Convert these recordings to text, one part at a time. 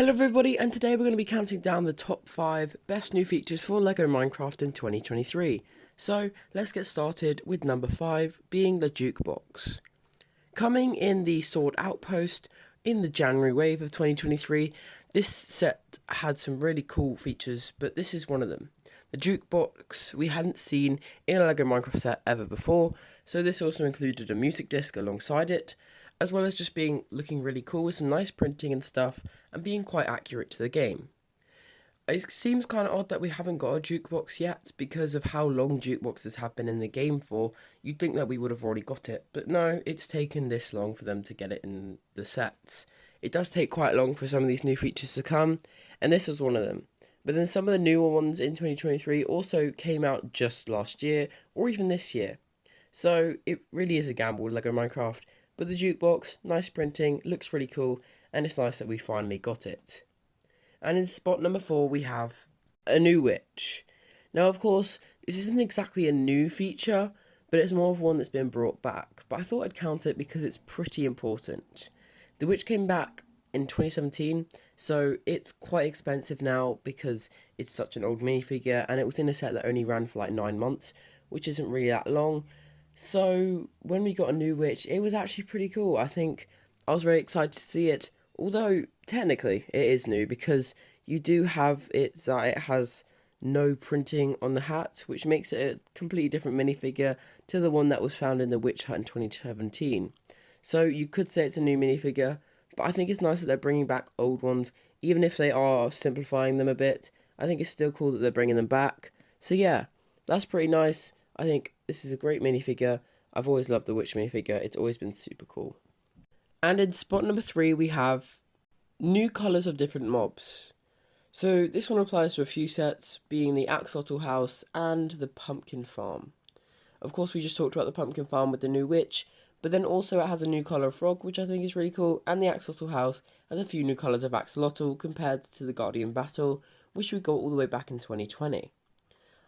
Hello everybody, and today we're going to be counting down the top 5 best new features for LEGO Minecraft in 2023. So let's get started with number 5 being the Jukebox. Coming in the Sword Outpost in the January wave of 2023, this set had some really cool features, but this is one of them. The Jukebox we hadn't seen in a LEGO Minecraft set ever before, so this also included a music disc alongside it, as well as just looking really cool with some nice printing and stuff, and being quite accurate to the game. It seems kind of odd that we haven't got a jukebox yet because of how long jukeboxes have been in the game for. You'd think that we would have already got it, but no, it's taken this long for them to get it in the sets. It does take quite long for some of these new features to come, and this was one of them. But then some of the newer ones in 2023 also came out just last year, or even this year. So it really is a gamble with LEGO Minecraft. But the jukebox, nice printing, looks really cool, and it's nice that we finally got it. And in spot number 4 we have a new witch. Now of course, this isn't exactly a new feature, but it's more of one that's been brought back. But I thought I'd count it because it's pretty important. The witch came back in 2017, so it's quite expensive now because it's such an old minifigure, and it was in a set that only ran for like 9 months, which isn't really that long. So when we got a new witch, it was actually pretty cool. I think I was very excited to see it, although technically it is new because you do have it that it has no printing on the hat, which makes it a completely different minifigure to the one that was found in the Witch Hut in 2017. So you could say it's a new minifigure, but I think it's nice that they're bringing back old ones, even if they are simplifying them a bit. I think it's still cool that they're bringing them back. So yeah, that's pretty nice. I think this is a great minifigure. I've always loved the Witch minifigure. It's always been super cool. And in spot number 3 we have new colours of different mobs. So this one applies to a few sets, being the Axolotl House and the Pumpkin Farm. Of course we just talked about the Pumpkin Farm with the new witch, but then also it has a new colour of frog, which I think is really cool, and the Axolotl House has a few new colours of axolotl compared to the Guardian Battle, which we got all the way back in 2020.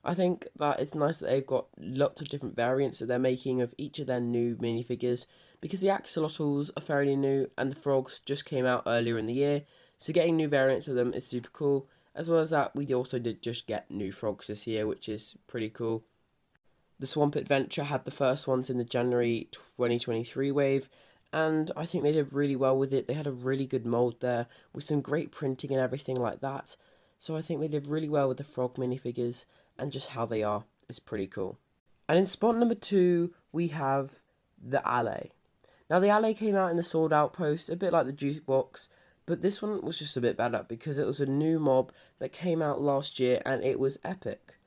I think that it's nice that they've got lots of different variants that they're making of each of their new minifigures, because the axolotls are fairly new and the frogs just came out earlier in the year, so getting new variants of them is super cool. As well as that, we also did just get new frogs this year, which is pretty cool. The Swamp Adventure had the first ones in the January 2023 wave, and I think they did really well with it. They had a really good mould there with some great printing and everything like that. So I think they did really well with the frog minifigures, and just how they are is pretty cool. And in spot number 2 we have the Alley. Now the Alley came out in the Sword Outpost, a bit like the Jukebox, but this one was just a bit better because it was a new mob that came out last year and it was epic.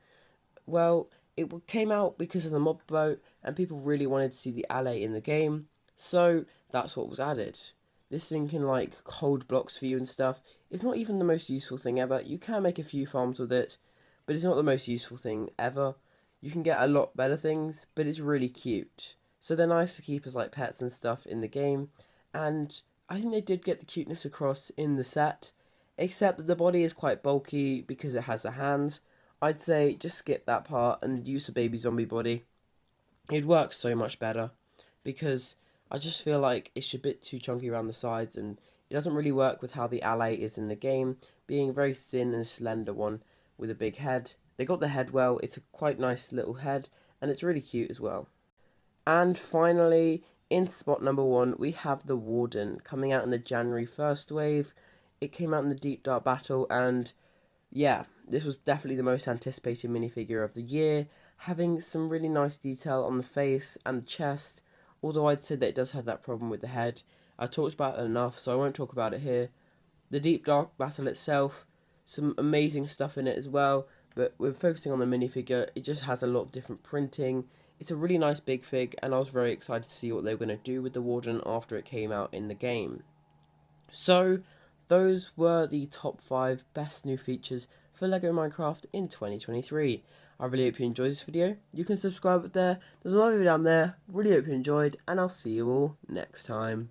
Well, it came out because of the mob vote and people really wanted to see the Alley in the game, so that's what was added. This thing can like hold blocks for you and stuff. It's not even the most useful thing ever. You can make a few farms with it, but it's not the most useful thing ever. You can get a lot better things, but it's really cute. So they're nice to keep as like pets and stuff in the game, and I think they did get the cuteness across in the set, except that the body is quite bulky because it has the hands. I'd say just skip that part and use a baby zombie body. It works so much better, because I just feel like it's a bit too chunky around the sides, and it doesn't really work with how the ally is in the game, being a very thin and slender one with a big head. They got the head well, it's a quite nice little head, and it's really cute as well. And finally, in spot number 1, we have the Warden, coming out in the January 1st wave. It came out in the Deep Dark Battle, and yeah, this was definitely the most anticipated minifigure of the year, having some really nice detail on the face and the chest, although I'd say that it does have that problem with the head. I've talked about it enough, so I won't talk about it here. The Deep Dark Battle itself, some amazing stuff in it as well, but we're focusing on the minifigure. It just has a lot of different printing. It's a really nice big fig, and I was very excited to see what they were going to do with the Warden after it came out in the game. So, those were the top 5 best new features for LEGO Minecraft in 2023. I really hope you enjoyed this video. You can subscribe up there. There's a lot of it down there. Really hope you enjoyed, and I'll see you all next time.